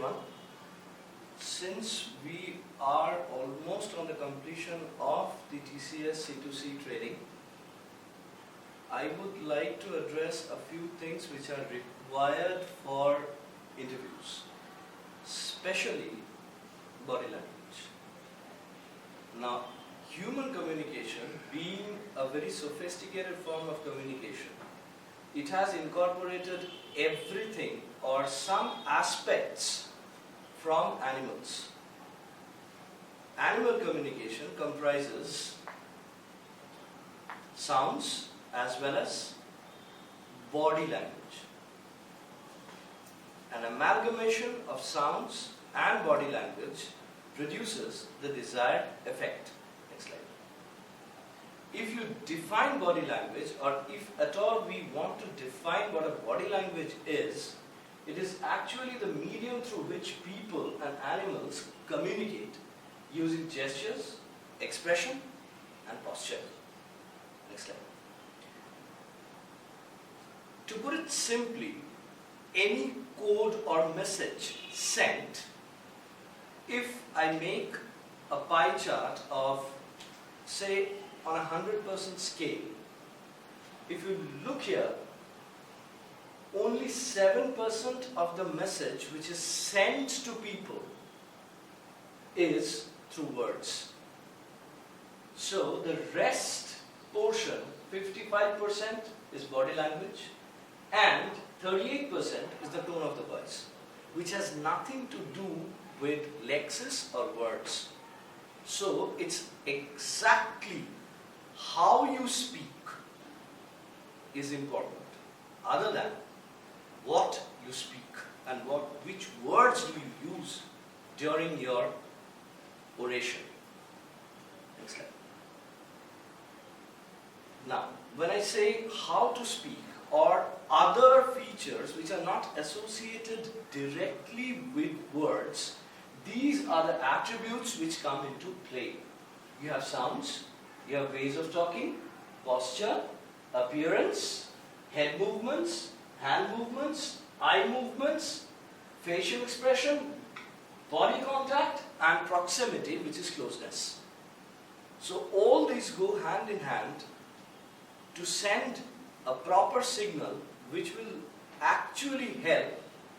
everyone. Since we are almost on the completion of the TCS C2C training, I would like to address a few things which are required for interviews, especially body language. Now, human communication being a very sophisticated form of communication, it has incorporated everything or some aspects from animals. Animal communication comprises sounds as well as body language. An amalgamation of sounds and body language produces the desired effect. Next slide. If you define body language, or if at all we want to define what a body language is, it is actually the medium through which people and animals communicate using gestures, expression and posture. Next slide. To put it simply, any code or message sent, if I make a pie chart of, say, on a 100% scale, if you look here, only 7% of the message which is sent to people is through words. So the rest portion, 55% is body language and 38% is the tone of the voice, which has nothing to do with lexis or words. So it's exactly how you speak is important, other than what you speak and which words do you use during your oration. Next slide. Now, when I say how to speak or other features which are not associated directly with words, these are the attributes which come into play. You have sounds, you have ways of talking, posture, appearance, head movements, hand movements, eye movements, facial expression, body contact and proximity, which is closeness. So all these go hand in hand to send a proper signal which will actually help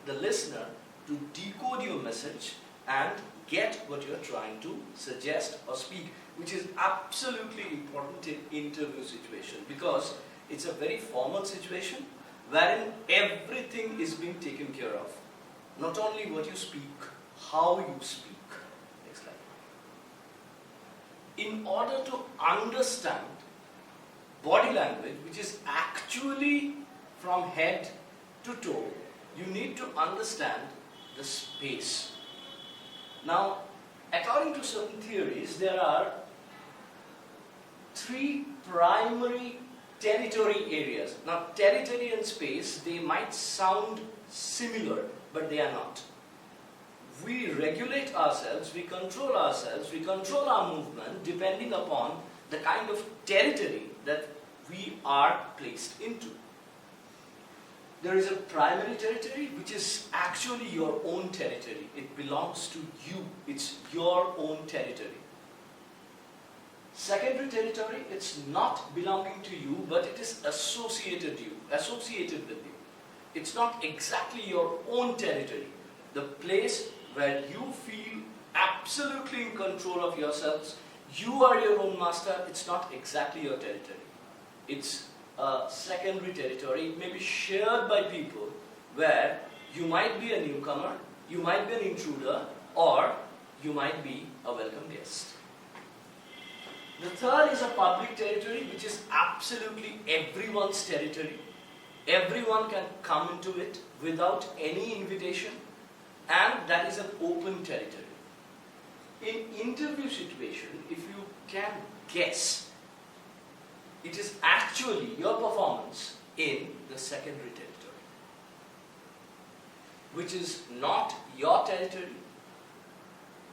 the listener to decode your message and get what you are trying to suggest or speak, which is absolutely important in interview situation, because it's a very formal situation wherein everything is being taken care of. Not only what you speak, how you speak. Next slide. In order to understand body language, which is actually from head to toe, you need to understand the space. Now, according to certain theories, there are 3 primary territory areas. Now, territory and space, they might sound similar, but they are not. We regulate ourselves, we control our movement depending upon the kind of territory that we are placed into. There is a primary territory which is actually your own territory. It belongs to you. It's your own territory. Secondary territory, it's not belonging to you, but it is associated with you. It's not exactly your own territory. The place where you feel absolutely in control of yourselves, you are your own master, it's not exactly your territory. It's a secondary territory. It may be shared by people where you might be a newcomer, you might be an intruder, or you might be a welcome guest. The third is a public territory, which is absolutely everyone's territory. Everyone can come into it without any invitation, and that is an open territory. In interview situation, if you can guess, it is actually your performance in the secondary territory, which is not your territory.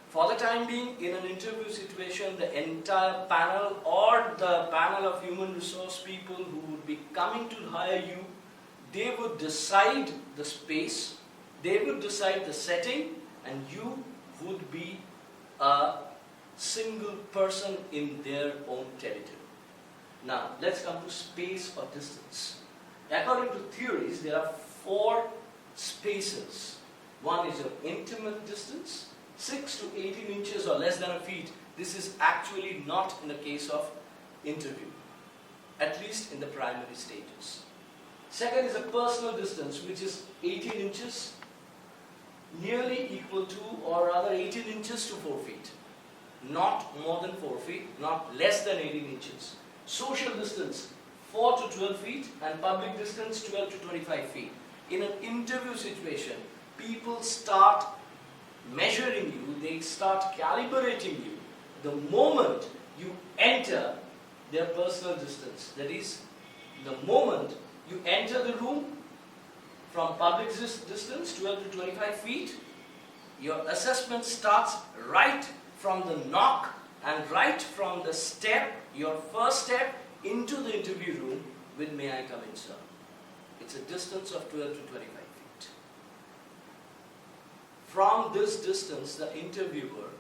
For the time being, in an interview situation, the entire panel or the panel of human resource people who would be coming to hire you, they would decide the space They would decide the setting, and you would be a single person in their own territory. Now, let's come to space or distance. According to theories, there are 4 spaces. One is your intimate distance, 6 to 18 inches or less than a feet. This is actually not in the case of interview, at least in the primary stages. Second is a personal distance, which is 18 inches, nearly equal to, or rather 18 inches to 4 feet. Not more than 4 feet, not less than 18 inches. Social distance, 4 to 12 feet, and public distance, 12 to 25 feet. In an interview situation, people start measuring you, they start calibrating you the moment you enter their personal distance. That is, the moment you enter the room from public distance, 12 to 25 feet, your assessment starts right from the knock and right from the step, your first step into the interview room with "May I come in, sir?" It's a distance of 12 to 25 feet. From this distance, the interviewer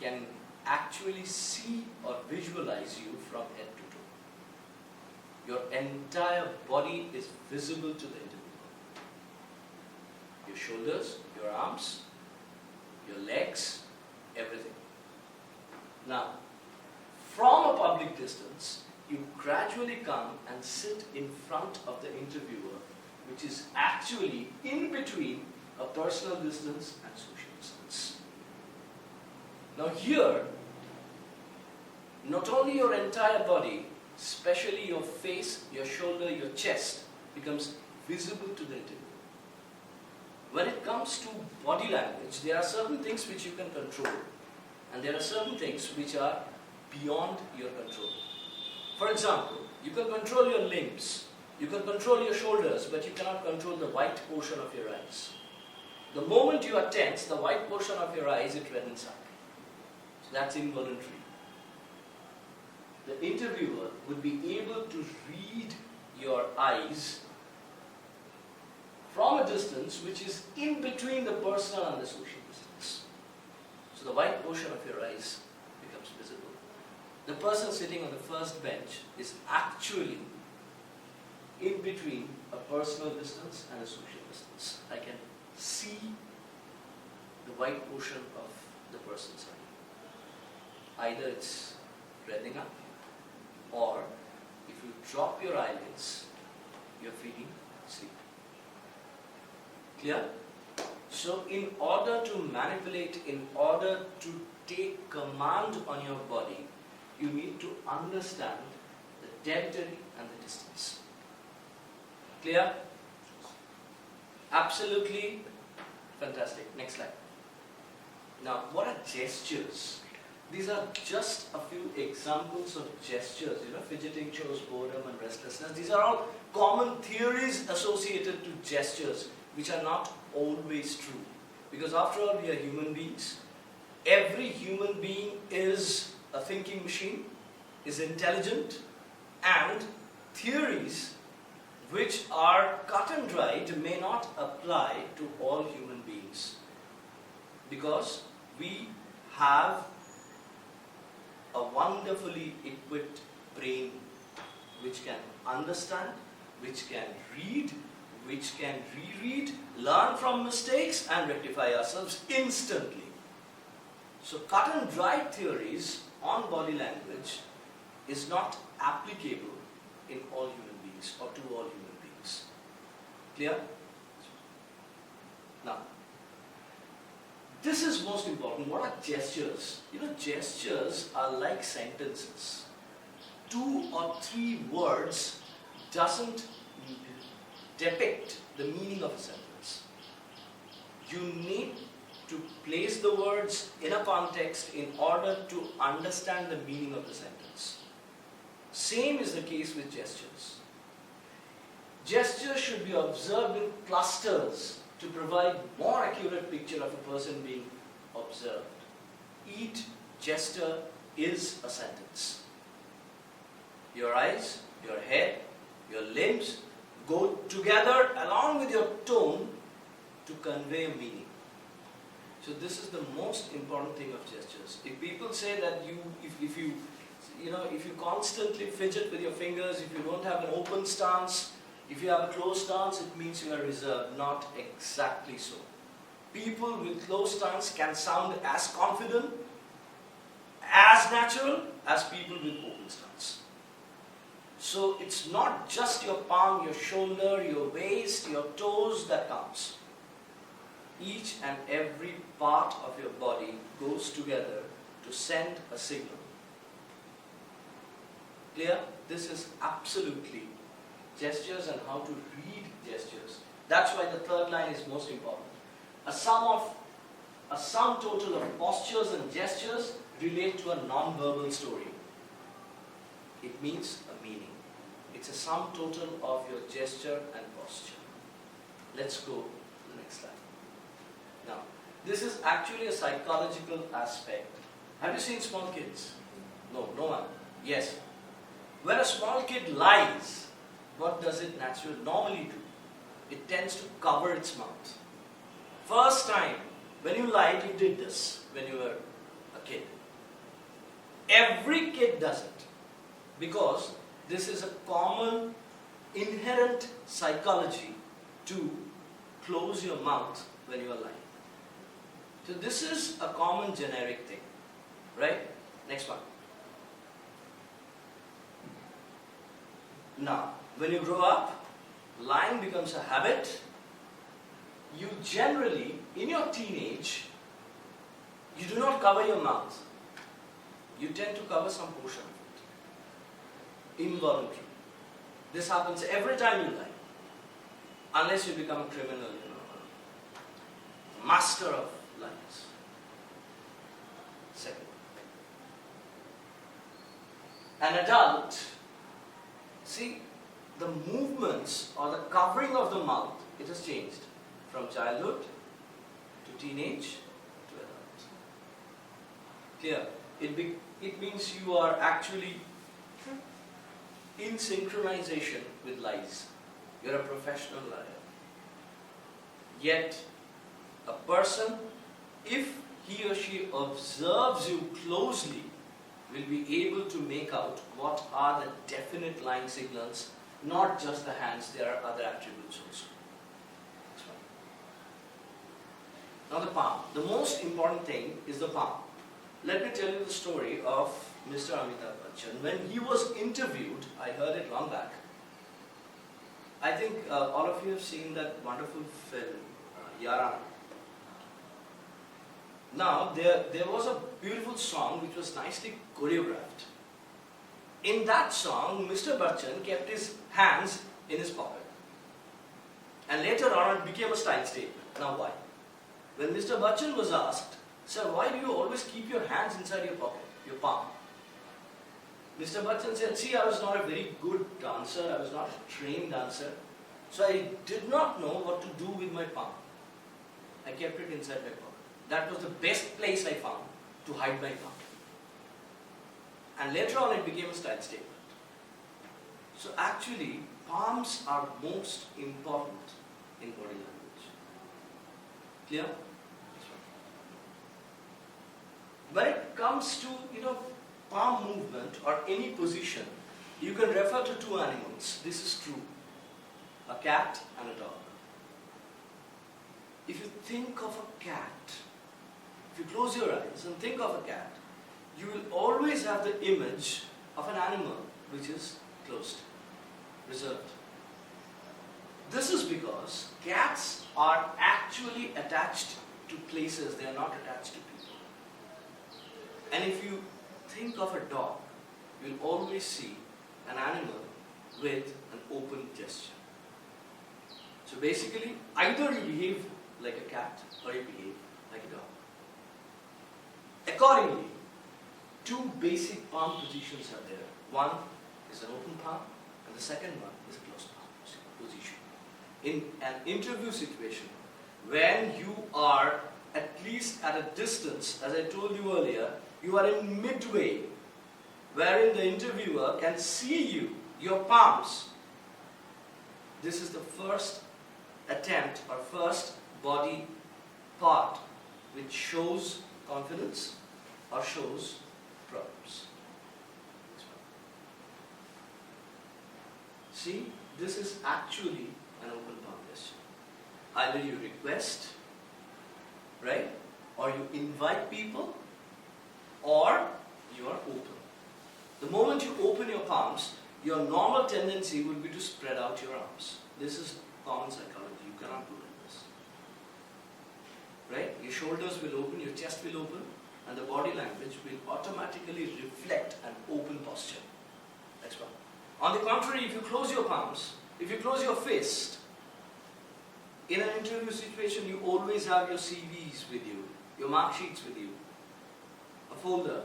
can actually see or visualize you from head to toe. Your entire body is visible to the interviewer. Your shoulders, your arms, your legs, everything. Now, from a public distance, you gradually come and sit in front of the interviewer, which is actually in between a personal distance and social distance. Now here, not only your entire body, especially your face, your shoulder, your chest, becomes visible to the interviewer. When it comes to body language, there are certain things which you can control, and there are certain things which are beyond your control. For example, you can control your limbs, you can control your shoulders, but you cannot control the white portion of your eyes. The moment you are tense, the white portion of your eyes, it reddens up. So that's involuntary. The interviewer would be able to read your eyes from a distance which is in between the personal and the social distance. So the white portion of your eyes becomes visible. The person sitting on the first bench is actually in between a personal distance and a social distance. I can see the white portion of the person's eye. Either it's reddening up, or if you drop your eyelids, you're feeling sleep. Clear? So in order to manipulate, in order to take command on your body, you need to understand the territory and the distance. Clear? Absolutely fantastic. Next slide. Now, what are gestures? These are just a few examples of gestures. Fidgeting shows boredom and restlessness. These are all common theories associated to gestures, which are not always true. Because after all, we are human beings. Every human being is a thinking machine, is intelligent, and theories which are cut and dried may not apply to all human beings. Because we have a wonderfully equipped brain which can understand, which can read, which can reread, learn from mistakes and rectify ourselves instantly. So cut and dried theories on body language is not applicable in all human beings or to all human beings. Clear? Now, this is most important. What are gestures? Gestures are like sentences. 2 or 3 words doesn't depict the meaning of a sentence. You need to place the words in a context in order to understand the meaning of the sentence. Same is the case with gestures. Gestures should be observed in clusters to provide more accurate picture of a person being observed. Each gesture is a sentence. Your eyes, your head, your limbs go together along with your tone to convey a meaning. So this is the most important thing of gestures. If people say that if you constantly fidget with your fingers, if you don't have an open stance, if you have a closed stance, it means you are reserved. Not exactly so. People with closed stance can sound as confident, as natural as people with open stance. So it's not just your palm, your shoulder, your waist, your toes that counts. Each and every part of your body goes together to send a signal. Clear? This is absolutely gestures and how to read gestures. That's why the third line is most important. A sum total of postures and gestures relate to a non-verbal story. It means a meaning. It's a sum total of your gesture and posture. Let's go to the next slide. Now, this is actually a psychological aspect. Have you seen small kids? No one. Yes. When a small kid lies, what does it normally do? It tends to cover its mouth. First time, when you lied, you did this when you were a kid. Every kid does it because this is a common, inherent psychology to close your mouth when you are lying. So this is a common generic thing, right? Next one. Now, when you grow up, lying becomes a habit. You generally, in your teenage, you do not cover your mouth. You tend to cover some portion of it. Involuntary. This happens every time you lie. Unless you become a criminal, master of lies. Second. An adult, see, the movements or the covering of the mouth, it has changed from childhood to teenage to adult. Clear? It means you are actually in synchronization with lies. You're a professional liar. Yet, a person, if he or she observes you closely, will be able to make out what are the definite lying signals, not just the hands, there are other attributes also. Now the palm. The most important thing is the palm. Let me tell you the story of Mr. Amitabh Bachchan. When he was interviewed, I heard it long back. I think all of you have seen that wonderful film, Yaran. Now, there was a beautiful song which was nicely choreographed. In that song, Mr. Bachchan kept his hands in his pocket. And later on, it became a style statement. Now, why? When Mr. Bachchan was asked, "Sir, why do you always keep your hands inside your pocket, your palm?" Mr. Bachchan said, "See, I was not a very good dancer. I was not a trained dancer. So I did not know what to do with my palm. I kept it inside my pocket. That was the best place I found to hide my palm." And later on it became a style statement. So actually, palms are most important in body language. Clear? When it comes to, palm movement or any position, you can refer to two animals. This is true. A cat and a dog. If you think of a cat, if you close your eyes and think of a cat, you will always have the image of an animal which is closed, reserved. This is because cats are actually attached to places, they are not attached to people. And if you think of a dog, you will always see an animal with an open gesture. So basically, either you behave like a cat or you behave like a dog. Accordingly, two basic palm positions are there. One is an open palm and the second one is a closed palm position. In an interview situation, when you are at least at a distance, as I told you earlier, you are in midway, wherein the interviewer can see you, your palms. This is the first attempt or first body part which shows confidence or shows problems. See, this is actually an open palm gesture. Either you request, right, or you invite people, or you are open. The moment you open your palms, your normal tendency would be to spread out your arms. This is common psychology. You cannot do like this. Right? Your shoulders will open, your chest will open, and the body language will automatically reflect an open posture. That's one. On the contrary, if you close your palms, if you close your fist, in an interview situation, you always have your CVs with you, your mark sheets with you, a folder.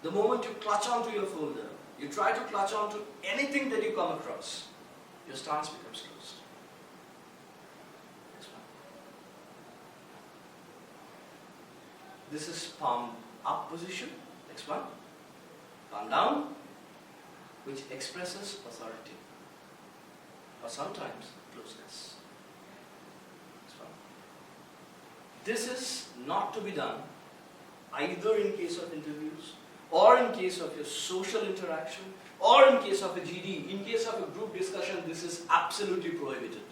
The moment you clutch onto your folder, you try to clutch onto anything that you come across, your stance becomes closed. Next one. This is palm up position. Next one. Palm down, which expresses authority, or sometimes closeness. Next one. This is not to be done either in case of interviews, or in case of your social interaction, or in case of a GD. In case of a group discussion, this is absolutely prohibited.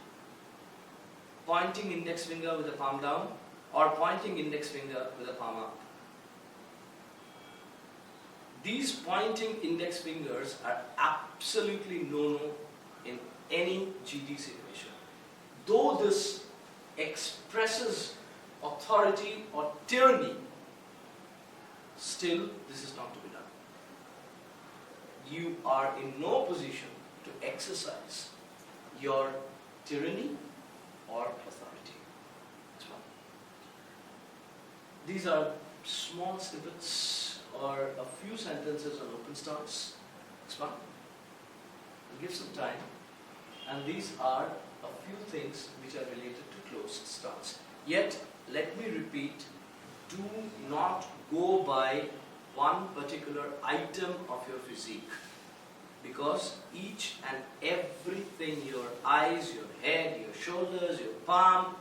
Pointing index finger with the palm down, or pointing index finger with the palm up. These pointing index fingers are absolutely no-no in any GD situation. Though this expresses authority or tyranny, still this is not to be done. You are in no position to exercise your tyranny or authority. That's one. These are small snippets or a few sentences on open stance. Next one. I'll give some time. And these are a few things which are related to closed stance. Yet, let me repeat, do not go by one particular item of your physique, because each and everything, your eyes, your head, your shoulders, your palm,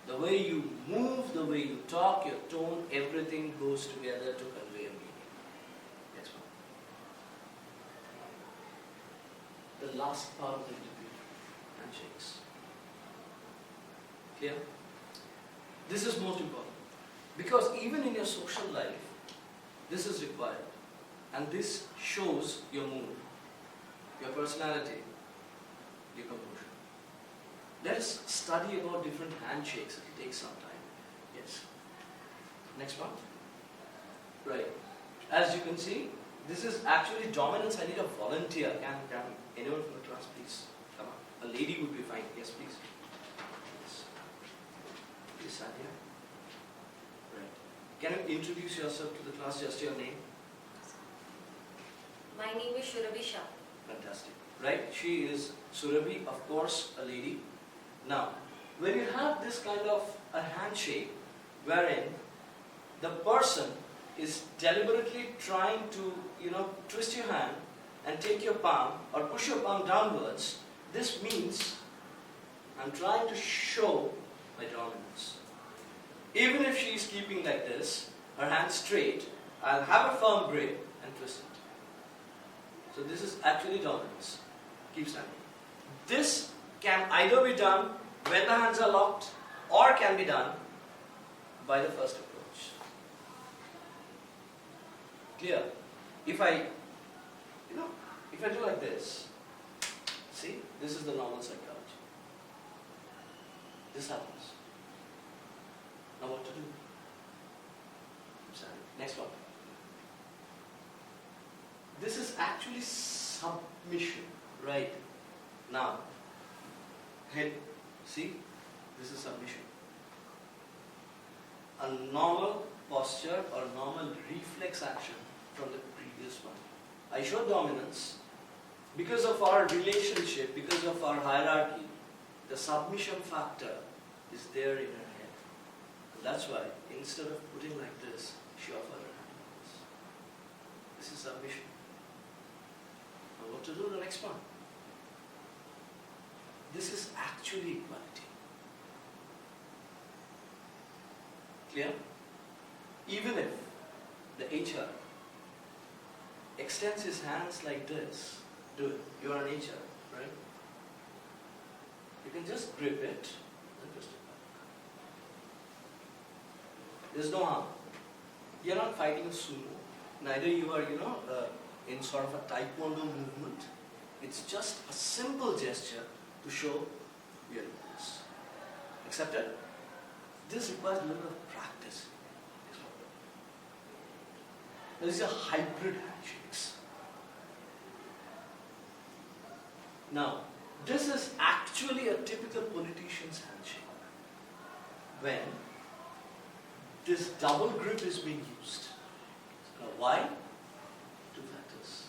the way you move, the way you talk, your tone, everything goes together to convey a meaning. Next one. The last part of the interview, handshakes. Clear? This is most important. Because even in your social life, this is required. And this shows your mood, your personality, your composure. Let us study about different handshakes. It will take some time. Yes. Next one. Right. As you can see, this is actually dominance. I need a volunteer. Can anyone from the class please come on? A lady would be fine. Yes, please. Yes. Please stand here. Can you introduce yourself to the class, just your name? My name is Surabhi Shah. Fantastic. Right? She is Surabhi, of course, a lady. Now, when you have this kind of a handshake, wherein the person is deliberately trying to, twist your hand and take your palm or push your palm downwards, this means I'm trying to show my dominance. Even if she is keeping like this, her hand straight, I'll have a firm grip and twist it. So this is actually dominance. Keep standing. This can either be done when the hands are locked, or can be done by the first approach. Clear? If I do like this, see, this is the normal psychology. This happens. Now what to do? Next one. This is actually submission, right? Now, head, see, this is submission. A normal posture or normal reflex action from the previous one. I show dominance. Because of our relationship, because of our hierarchy, the submission factor is there in her head. That's why, instead of putting like this, she offered her hand like this. This is submission. Now what to do? The next one. This is actually equality. Clear? Even if the HR extends his hands like this, do it. You are an HR, right? You can just grip it and twist it back. There's no harm. You're not fighting a sumo. Neither you are, in sort of a taekwondo movement. It's just a simple gesture to show your weakness. Accepted? This requires a little bit of practice. These are hybrid handshakes. Now, this is actually a typical politician's handshake. When this double grip is being used. Now, why? Two factors.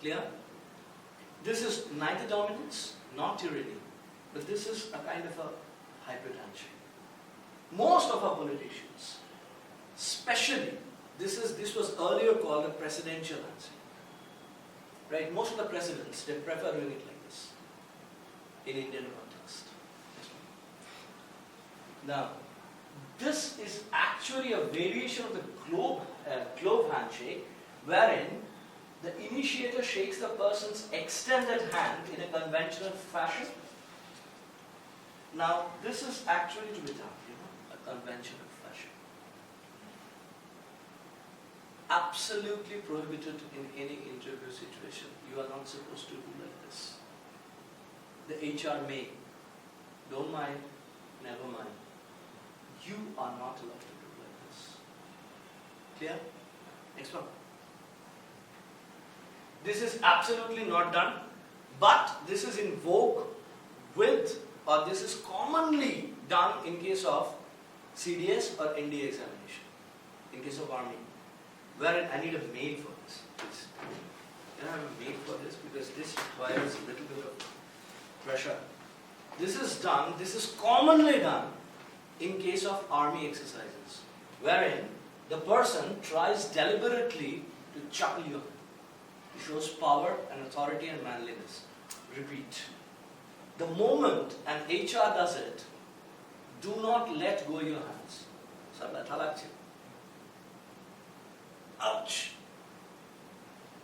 Clear? This is neither dominance nor tyranny, but this is a kind of a hybrid handshake. Most of our politicians, especially, this was earlier called a presidential handshake. Right? Most of the presidents, they prefer doing it like this in Indian context. Now, this is actually a variation of the glove handshake, wherein the initiator shakes the person's extended hand in a conventional fashion. Now, this is actually to be done, a conventional fashion. Absolutely prohibited in any interview situation. You are not supposed to do like this. The HR may. Don't mind, never mind. You are not allowed to do like this. Clear? Next one. This is absolutely not done, but this is in vogue with, or this is commonly done in case of CDS or NDA examination, in case of Army. Wherein I need a maid for this, please. Can I have a maid for this? Because this requires a little bit of pressure. This is commonly done in case of Army exercises, wherein the person tries deliberately to chuckle you. It shows power and authority and manliness. Repeat. The moment an HR does it, do not let go your hands. Ouch.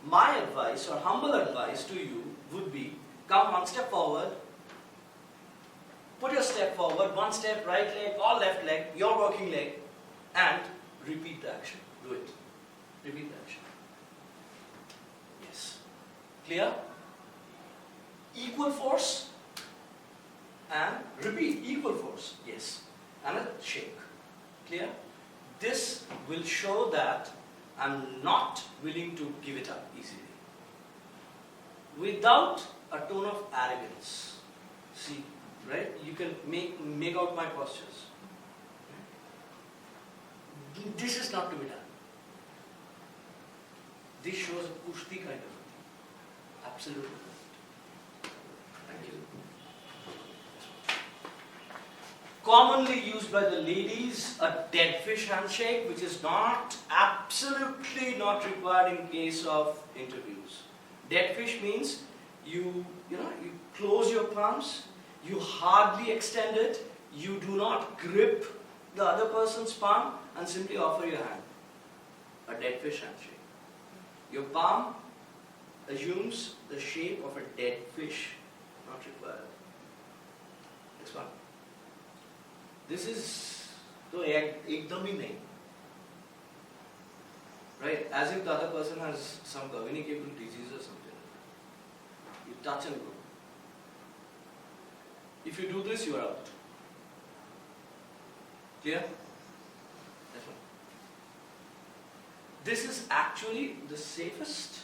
My advice or humble advice to you would be, come one step forward, put your step forward, one step, right leg or left leg, your working leg, and repeat the action. Do it. Repeat the action. Yes. Clear? Equal force and repeat. Equal force. Yes. And a shake. Clear? This will show that I'm not willing to give it up easily. Without a tone of arrogance. See, right? You can make out my postures. This is not to be done. This shows a kushti kind of thing. Absolutely. Thank you. Commonly used by the ladies, a dead fish handshake, which is absolutely not required in case of interviews. Dead fish means you close your palms, you hardly extend it, you do not grip the other person's palm and simply offer your hand. A dead fish handshake. Your palm assumes the shape of a dead fish, not required. Next one. This is ekdam hi nahi. Right? As if the other person has some communicable disease or something. You touch and go. If you do this, you are out. Clear? That's one. This is actually the safest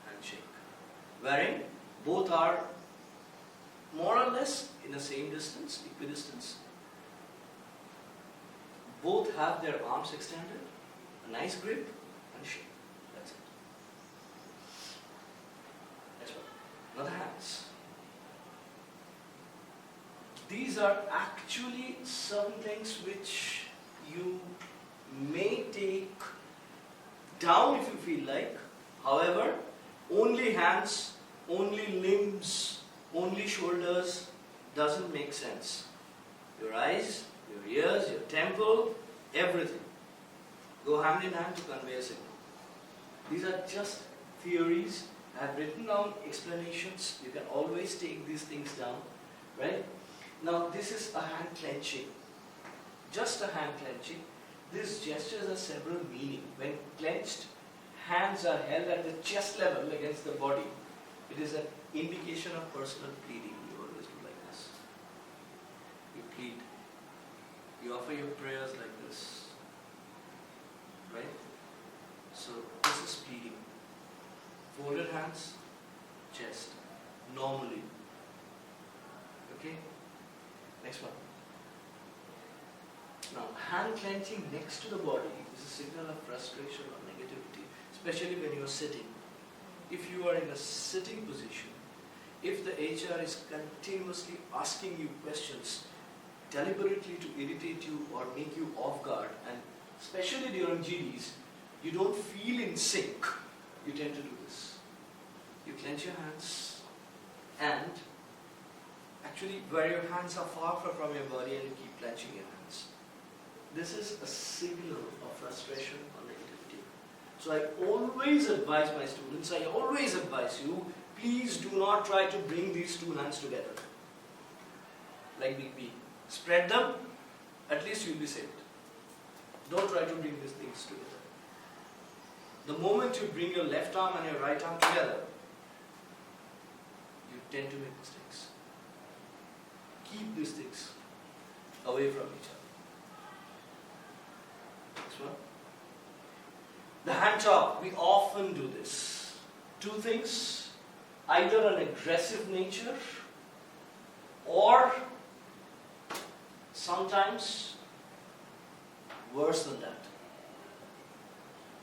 handshake, wherein both are more or less in the same distance, equidistance. Both have their arms extended, a nice grip, and shake. That's it. That's one. Now the hands. These are actually some things which you may take down if you feel like. However, only hands, only limbs, only shoulders doesn't make sense. Your eyes, your ears, temple, everything go hand in hand to convey a signal. These are just theories. I have written down explanations. You can always take these things down, right? Now this is a hand clenching. Just a hand clenching. These gestures have several meanings. When clenched, hands are held at the chest level against the body. It is an indication of personal pleading. You always do like this. You plead. You offer your prayers like this. Right? So this is pleading. Folded hands, chest. Normally. Okay? Next one. Now, hand clenching next to the body is a signal of frustration or negativity, especially when you are sitting. If you are in a sitting position, if the HR is continuously asking you questions deliberately to irritate you or make you off guard, and especially during GDs, you don't feel in sync, you tend to do this. You clench your hands and actually where your hands are far from your body and you keep clenching your hands. This is a signal of frustration or negativity. So I always advise my students, I always advise you, please do not try to bring these two hands together. Like big B. Spread them, at least you'll be saved. Don't try to bring these things together. The moment you bring your left arm and your right arm together, you tend to make mistakes. Keep these things away from each other. Next one. The hand chop, we often do this. Two things, either an aggressive nature or sometimes worse than that.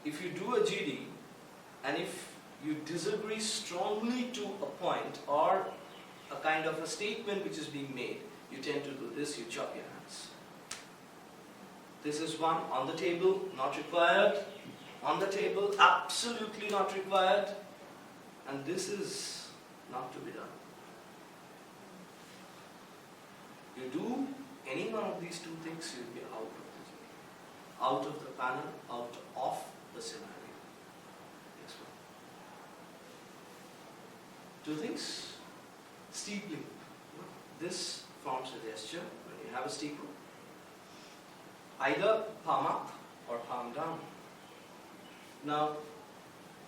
If you do a GD and if you disagree strongly to a point or a kind of a statement which is being made, you tend to do this, you chop your hands. This is one on the table, not required. On the table, absolutely not required. And this is not to be done. You do any one of these two things, you'll be out of the GD. Out of the panel, out of the scenario. Next one. Two things. Steepling. This forms a gesture when you have a steeple. Either palm up or palm down. Now,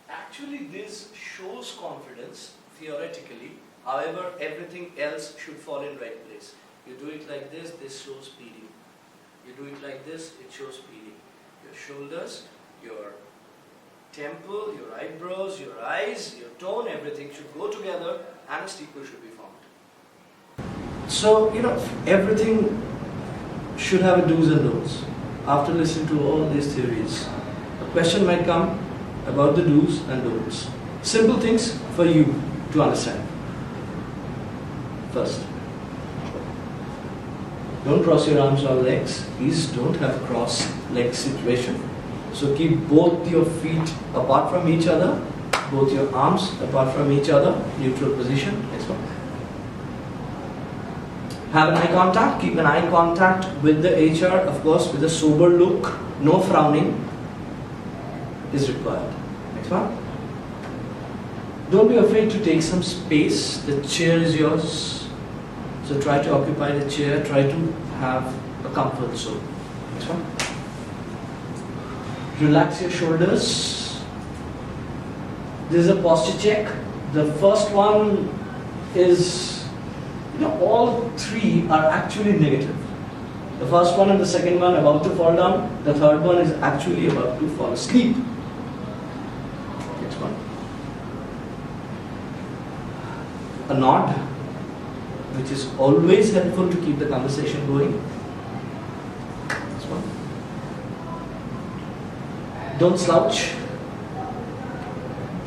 actually this shows confidence theoretically. However, everything else should fall in right place. You do it like this shows pleading. You do it like this, it shows pleading. Your shoulders, your temple, your eyebrows, your eyes, your tone, everything should go together and a steeple should be formed. So, everything should have a do's and don'ts. After listening to all these theories, a question might come about the do's and don'ts. Simple things for you to understand. First, don't cross your arms or legs. Please don't have a cross leg situation. So keep both your feet apart from each other, both your arms apart from each other, neutral position. Next one. Have an eye contact, keep an eye contact with the HR, of course, with a sober look, no frowning is required. Next one. Don't be afraid to take some space, the chair is yours. So try to occupy the chair, try to have a comfort zone. Next one. Relax your shoulders. This is a posture check. The first one is, all three are actually negative. The first one and the second one about to fall down. The third one is actually about to fall asleep. Next one. A nod, which is always helpful to keep the conversation going. Next one. Don't slouch.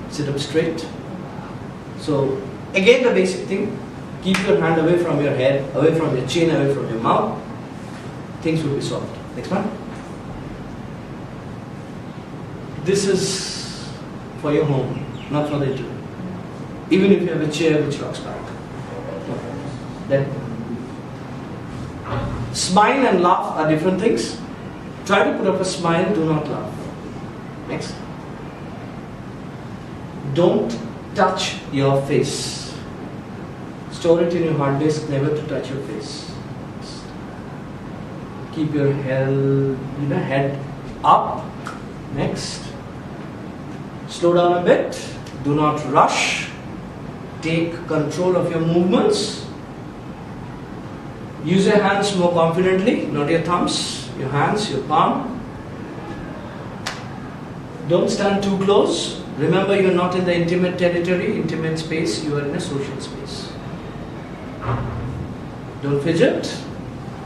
Sit up straight. So, again the basic thing. Keep your hand away from your head, away from your chin, away from your mouth. Things will be solved. Next one. This is for your home, not for the interview. Even if you have a chair which rocks back. Then Smile and laugh are different things. Try to put up a smile, do not laugh. Next. Don't touch your face. Store it in your hard disk, never to touch your face. Keep your head up. Next. Slow down a bit. Do not rush. Take control of your movements. Use your hands more confidently, not your thumbs. Your hands, your palm. Don't stand too close. Remember, you're not in the intimate territory, intimate space. You are in a social space. Don't fidget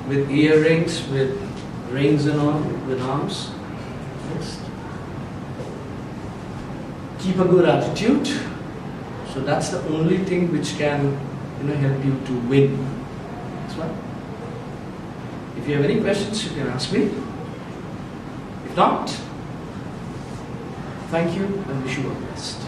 with earrings, with rings and all, with arms. Next. Keep a good attitude. So that's the only thing which can help you to win. That's right. If you have any questions, you can ask me. If not, thank you and wish you all the best.